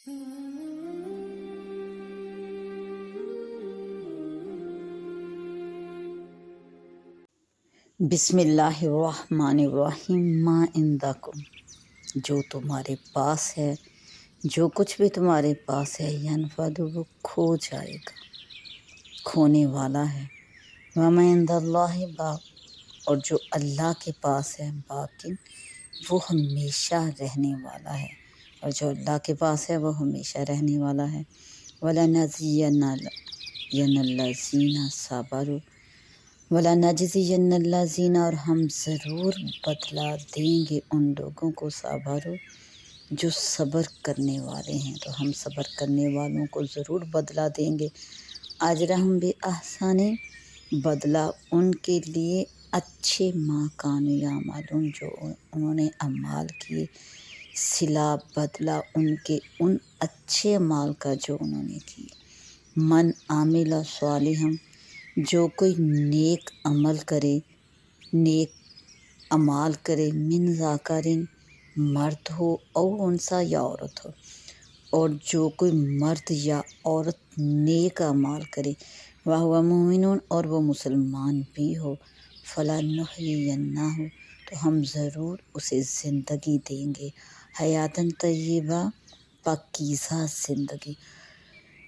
بسم اللہ الرحمن الرحیم۔ ما عندکم، جو تمہارے پاس ہے، جو کچھ بھی تمہارے پاس ہے، ینفد، وہ کھو جائے گا، کھونے والا ہے۔ وما عند اللہ باق، اور جو اللہ کے پاس ہے، باقی، وہ ہمیشہ رہنے والا ہے، اور جو اللہ کے پاس ہے وہ ہمیشہ رہنے والا ہے۔ وَلَنَجْزِيَنَّ الَّذِينَ صَبَرُوا، وَلَنَجْزِيَنَّ الَّذِينَ، اور ہم ضرور بدلہ دیں گے ان لوگوں کو، صبروا، جو صبر کرنے والے ہیں، تو ہم صبر کرنے والوں کو ضرور بدلہ دیں گے۔ اجرہم بِاحسن، بدلہ ان کے لیے اچھے، ما کانوا یعملون، جو انہوں نے اعمال کیے، صلہ، بدلہ ان کے ان اچھے اعمال کا جو انہوں نے کیے۔ من عامل صالحا، جو کوئی نیک عمل کرے، نیک اعمال کرے، من ذکرٍ، مرد ہو، او انثیٰ، یا عورت ہو، اور جو کوئی مرد یا عورت نیک اعمال کرے، وہو مومن، اور وہ مسلمان بھی ہو، فلنحیینہ، تو ہم ضرور اسے زندگی دیں گے، حیاتاً طیبہ، پاکیزہ زندگی،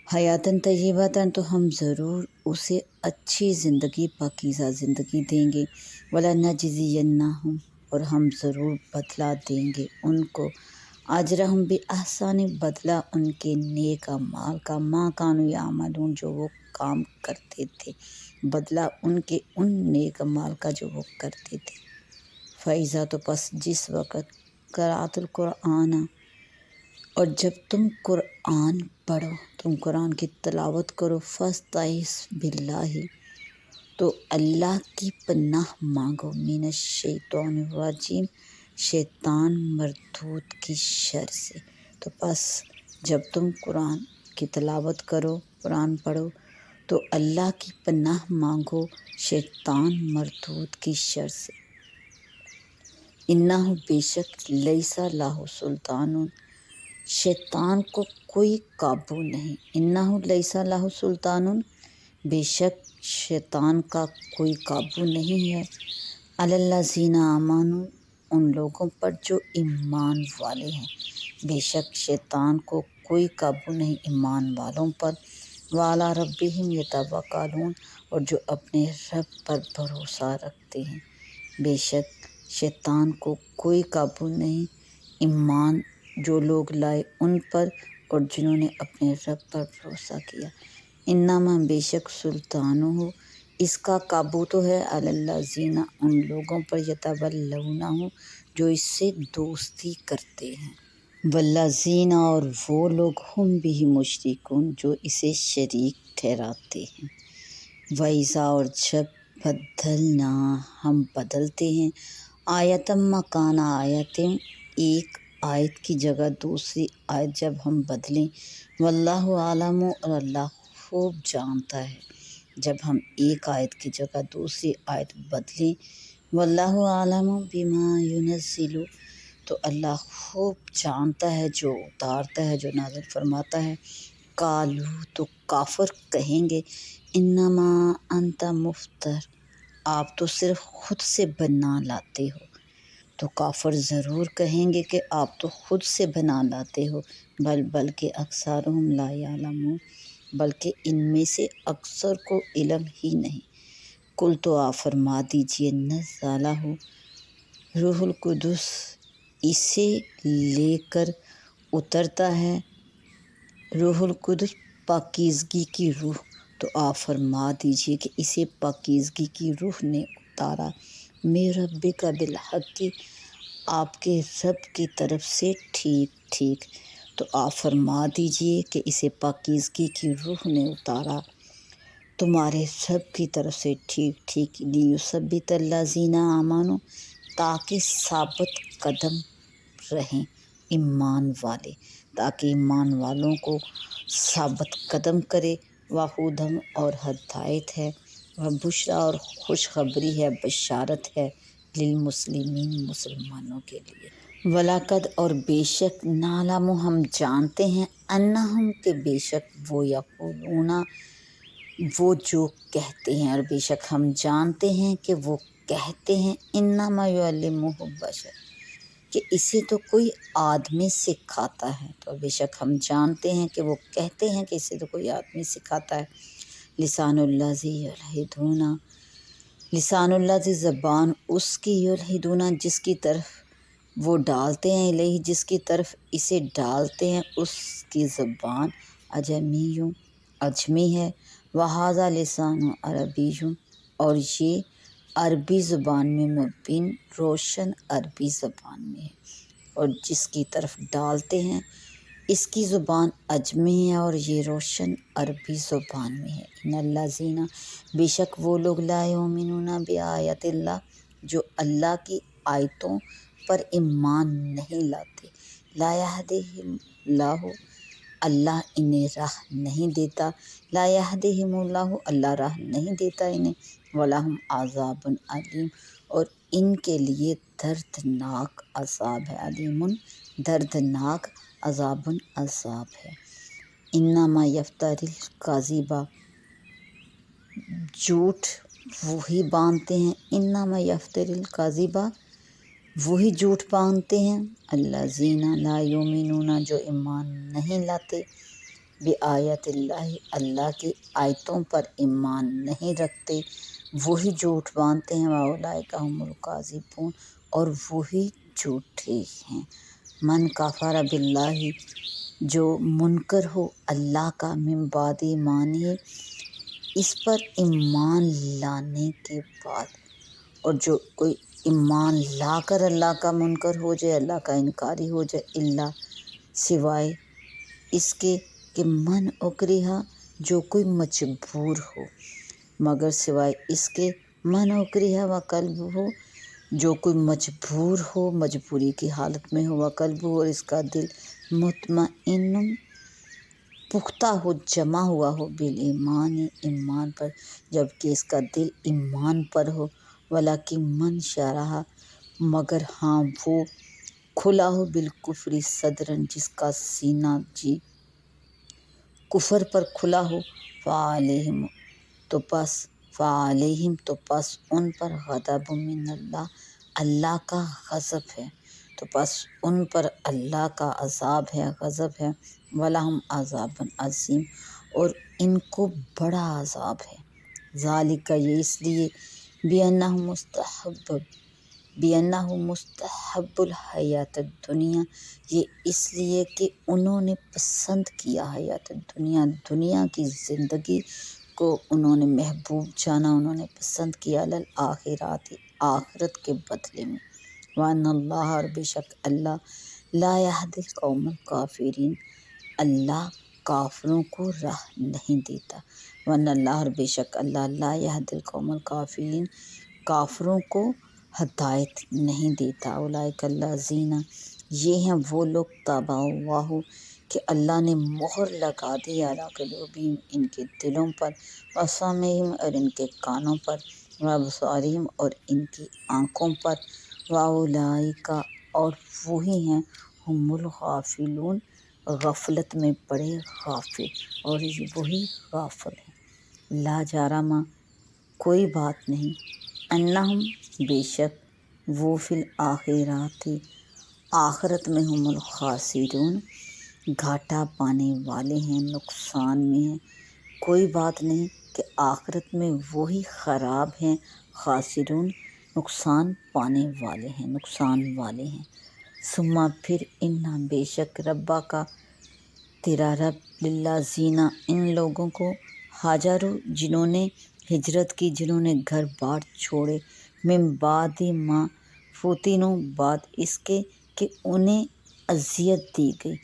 حیاتاً طیبۃ، تو ہم ضرور اسے اچھی زندگی، پاکیزہ زندگی دیں گے۔ وَلَنَجْزِيَنَّهُمْ، اور ہم ضرور بدلہ دیں گے ان کو، اجرہم بِاحسن، بدلہ ان کے نیک اعمال کا، ما کانوا یعملون، جو وہ کام کرتے تھے، بدلہ ان کے ان نیک اعمال کا جو وہ کرتے تھے۔ فَإِذَا، تو پس جس وقت، قرأت القرآن، اور جب تم قرآن پڑھو، تم قرآن کی تلاوت کرو، فاستعذ باللہ، تو اللہ کی پناہ مانگو، من الشیطان الرجیم، شیطان مردود کی شر سے۔ تو پس جب تم قرآن کی تلاوت کرو، قرآن پڑھو، تو اللہ کی پناہ مانگو شیطان مردود کی شر سے۔ انہ، بے شک، لیس لہ سلطان، شیطان کو کوئی قابو نہیں، انہ لیس لہ سلطان، بے شک شیطان کا کوئی قابو نہیں ہے، علی الذین آمنوا، ان لوگوں پر جو ایمان والے ہیں، بے شک شیطان کو کوئی قابو نہیں ایمان والوں پر، وعلی ربہم یتوکلون، اور جو اپنے رب پر بھروسہ رکھتے ہیں، بے شک شیطان کو کوئی قابو نہیں ایمان جو لوگ لائے ان پر، اور جنہوں نے اپنے رب پر بھروسہ کیا۔ انما، بے شک، سلطانہ، اس کا قابو تو ہے، علی الذین، ان لوگوں پر، یتولونہ، جو اس سے دوستی کرتے ہیں، والذین، اور وہ لوگ، ہم بہ مشرکون، جو اسے شریک ٹھہراتے ہیں۔ وَإِذَا، اور جب، بدلنا، ہم بدلتے ہیں، آیۃ مکان آیت، ایک آیت کی جگہ دوسری آیت جب ہم بدلیں، واللہ عالم، اور اللہ خوب جانتا ہے، جب ہم ایک آیت کی جگہ دوسری آیت بدلیں، واللہ عالم بما ینزل، تو اللہ خوب جانتا ہے جو اتارتا ہے، جو نازل فرماتا ہے۔ قالوا، تو کافر کہیں گے، انما انت مفتر، آپ تو صرف خود سے بنا لاتے ہو، تو کافر ضرور کہیں گے کہ آپ تو خود سے بنا لاتے ہو، بلکہ اکثرہم لا یعلمون، بلکہ ان میں سے اکثر کو علم ہی نہیں۔ قل، تو آپ فرما دیجئے، نزلہ، روح القدس، اسے لے کر اترتا ہے، روح القدس، پاکیزگی کی روح، تو آپ فرما دیجئے کہ اسے پاکیزگی کی روح نے اتارا، من ربک بالحق، آپ کے رب کی طرف سے ٹھیک ٹھیک، تو آپ فرما دیجئے کہ اسے پاکیزگی کی روح نے اتارا تمہارے رب کی طرف سے ٹھیک ٹھیک، لیثبت الذین آمنوا، تاکہ ثابت قدم رہیں ایمان والے، تاکہ ایمان والوں کو ثابت قدم کرے، وہدی، اور ہدایت ہے، وبشریٰ، اور خوشخبری ہے، بشارت ہے، للمسلمین، مسلمانوں کے لیے۔ ولاقد اور بے شک نعلم ہم جانتے ہیں انہم کہ بے شک وہ یقولون وہ جو کہتے ہیں، اور بے شک ہم جانتے ہیں کہ وہ کہتے ہیں انما یعلمہ بشر کہ اسے تو کوئی آدمی سکھاتا ہے، تو بے شک ہم جانتے ہیں کہ وہ کہتے ہیں کہ اسے تو کوئی آدمی سکھاتا ہے۔ لسان الذی یلحدون، لسان الذی زبان اس کی یلحدون جس کی طرف وہ ڈالتے ہیں، الیہ جس کی طرف اسے ڈالتے ہیں، اس کی زبان عجمی ہے، وہذا لسان عربی اور یہ عربی زبان میں مبین روشن عربی زبان میں ہے، اور جس کی طرف ڈالتے ہیں اس کی زبان عجمی ہے اور یہ روشن عربی زبان میں ہے۔ ان الذین بے شک وہ لوگ لا یؤمنون بآیات اللہ جو اللہ کی آیتوں پر ایمان نہیں لاتے، لا یہدیہم اللہ اللہ انہیں راہ نہیں دیتا، لا یہدیہم اللہ اللہ راہ نہیں دیتا انہیں، ولہم عذاب علیم اور ان کے لیے دردناک عذاب ہے، علیم دردناک عذاب ہے۔ انما یفتری الکذب جھوٹ وہی باندھتے ہیں، انما یفتری الکذب وہی جھوٹ باندھتے ہیں، الذین لا یؤمنون جو ایمان نہیں لاتے، بآیات اللہ اللہ کی آیتوں پر ایمان نہیں رکھتے، وہی جھوٹ باندھتے ہیں، واولئک ھم الکاذبون اور وہی جھوٹے ہیں۔ من کفر باللہ جو منکر ہو اللہ کا، من بعد ایمانہ اس پر ایمان لانے کے بعد، اور جو کوئی ایمان لا کر اللہ کا منکر ہو جائے، اللہ کا انکاری ہو جائے، اللہ سوائے اس کے کہ من اکرہ جو کوئی مجبور ہو، مگر سوائے اس کے من اکرہ وقلب ہو جو کوئی مجبور ہو، مجبوری کی حالت میں ہو، وقلب ہو اور اس کا دل مطمئن پختہ ہو، جمع ہوا ہو، بالایمان ایمان پر، جبکہ اس کا دل ایمان پر ہو، ولیکن من شرح مگر ہاں وہ کھلا ہو، بالکفر صدرن جس کا سینہ جی کفر پر کھلا ہو، فعلیہم تو پس ان پر غضب من اللہ اللہ کا غضب ہے، تو پس ان پر اللہ کا عذاب ہے، غضب ہے، وَلَهُمْ عَذَابٌ عَظِيمٌ اور ان کو بڑا عذاب ہے۔ ذالک یہ اس لیے بِأَنَّهُ مستحب الحیات الدنیا یہ اس لیے کہ انہوں نے پسند کیا حیات الدنیا دنیا کی زندگی کو انہوں نے محبوب جانا، انہوں نے پسند کیا، الآخرات آخرت کے بدلے میں، وَأَنَّ اللَّهَ اور بے شک اللہ لا یہدی القوم الکافرین اللہ کافروں کو راہ نہیں دیتا، وَأَنَّ اللَّهَ اور بے شک اللہ لا یہدی القوم الکافرین کافروں کو ہدایت نہیں دیتا۔ اولئک الذین یہ ہیں وہ لوگ طبع اللہ کہ اللہ نے مہر لگا دی علی قلوبہم ان کے دلوں پر، وسمعہم اور ان کے کانوں پر، وابصارہم اور ان کی آنکھوں پر، واولئک اور وہی ہیں ہم الغافلون غفلت میں پڑے غافل، اور وہی غافل ہیں۔ لا جرم کوئی بات نہیں، انہم بے شک وہ فی الآخرات آخرت میں ہم الخاسرون گھاٹا پانے والے ہیں، نقصان میں ہیں، کوئی بات نہیں کہ آخرت میں وہی خراب ہیں، خاسرون نقصان پانے والے ہیں، نقصان والے ہیں۔ ثم پھر ان بے شک ربا کا تیرا رب للذین ان لوگوں کو ہاجروا جنہوں نے ہجرت کی، جنہوں نے گھر بار چھوڑے، من بعد ما فتنوا بعد اس کے کہ انہیں اذیت دی گئی،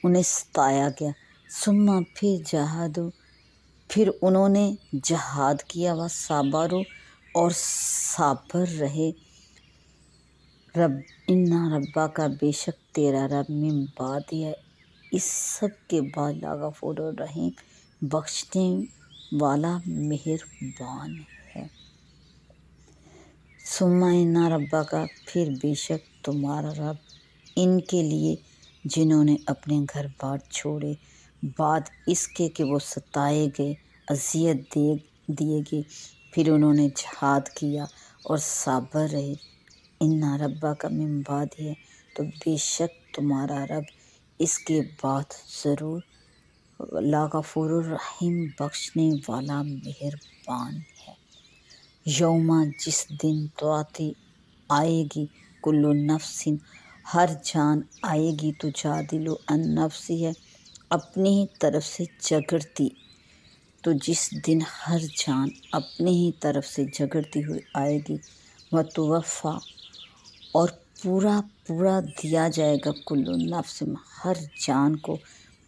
انہیں ستایا گیا، ثم پھر جاہدوا پھر انہوں نے جہاد کیا، وصبروا اور صابر رہے، ان ربک بے شک تیرا رب من بعد اس سب کے بعد لغفور رحیم بخشنے والا مہربان ہے۔ ثم ان ربک پھر بے شک تمہارا رب ان کے لیے جنہوں نے اپنے گھر بار چھوڑے بعد اس کے کہ وہ ستائے گئے، اذیت دیے گئے، پھر انہوں نے جہاد کیا اور صابر رہے۔ ان ربا کا من بعد ہے، تو بے شک تمہارا رب اس کے بعد ضرور غفور الرحیم بخشنے والا مہربان ہے۔ یوما جس دن توآتی آئے گی کل نفس ہر جان آئے گی تجادل عن نفسی ہے اپنی ہی طرف سے جھگڑتی، تو جس دن ہر جان اپنی ہی طرف سے جھگڑتی ہوئی آئے گی وتوفیٰ اور پورا دیا جائے گا کل نفس ہر جان کو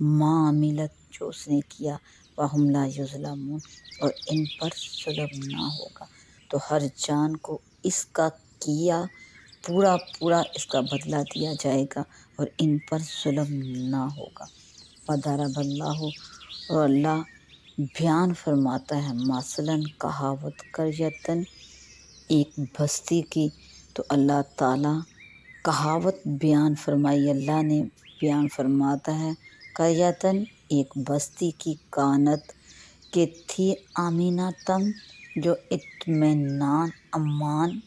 ما عملت جو اس نے کیا وہم لا یظلمون اور ان پر ظلم نہ ہوگا۔ تو ہر جان کو اس کا کیا پورا اس کا بدلہ دیا جائے گا اور ان پر ظلم نہ ہوگا۔ وضرب اللہ اور اللہ بیان فرماتا ہے مثلاً کہاوت قریۃً ایک بستی کی، تو اللہ تعالیٰ کہاوت بیان فرمائی، اللہ نے بیان فرماتا ہے قریۃً ایک بستی کی کانت کہ تھی آمینۃً جو اطمینان امان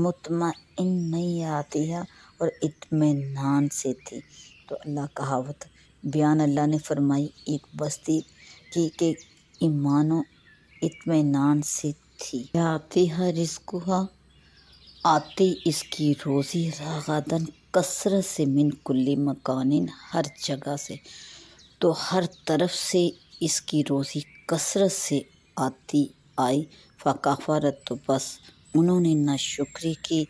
مطمئنیتھا اور اطمینان سے تھی۔ تو اللہ کہاوت بیان اللہ نے فرمائی ایک بستی کی کہ ایمان و اطمینان سے تھی۔ یاتیہا رزقہا آتی اس کی روزی رغداً کثرت سے من کل مکان ہر جگہ سے، تو ہر طرف سے اس کی روزی کثرت سے آئی فکفرت تو بس انہوں نے ناشکری کی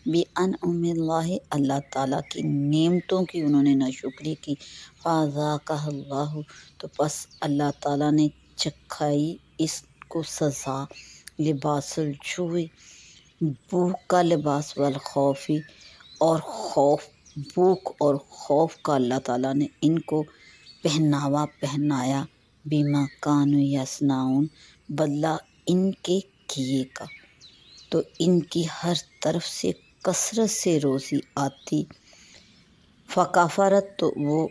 بانعم اللہ اللہ تعالیٰ کی نعمتوں کی انہوں نے ناشکری کی فاذاقہا اللہ تو بس اللہ تعالیٰ نے چکھائی اس کو سزا لباس الجوع بھوک کا لباس والخوف اور بھوک اور خوف کا اللہ تعالیٰ نے ان کو پہناوا پہنایا بما کانوا یصنعون بدلہ ان کے کیے کا۔ تو ان کی ہر طرف سے کثرت سے روزی آتی فکفرت تو وہ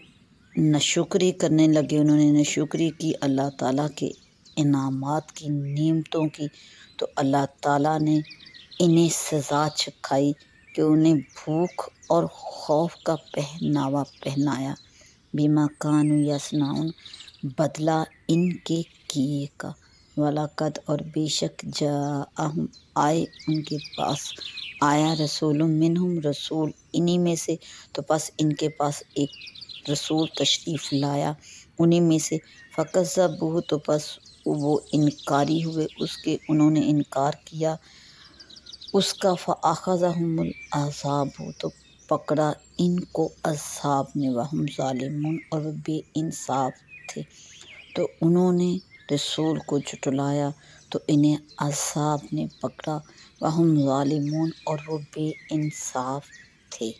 ناشکری کرنے لگے، انہوں نے ناشکری کی اللہ تعالیٰ کے انعامات کی نعمتوں کی، تو اللہ تعالیٰ نے انہیں سزا چکھائی کہ انہیں بھوک اور خوف کا پہناوا پہنایا بما کانوا یصنعون بدلہ ان کے کیے کا۔ وَلَقَدْ اور بے شک جاءہم آئے ان کے پاس آیا رسول منہم رسول انہی میں سے، تو بس ان کے پاس ایک رسول تشریف لایا انہی میں سے فکذبوہ تو بس وہ انکاری ہوئے اس کے، انہوں نے انکار کیا اس کا فأخذہم العذاب تو پکڑا ان کو عذاب نے وہم ظالمون اور وہ بے انصاف تھے۔ تو انہوں نے رسول کو جھٹلایا تو انہیں عذاب نے پکڑا وہم ظالمون اور وہ بے انصاف تھے۔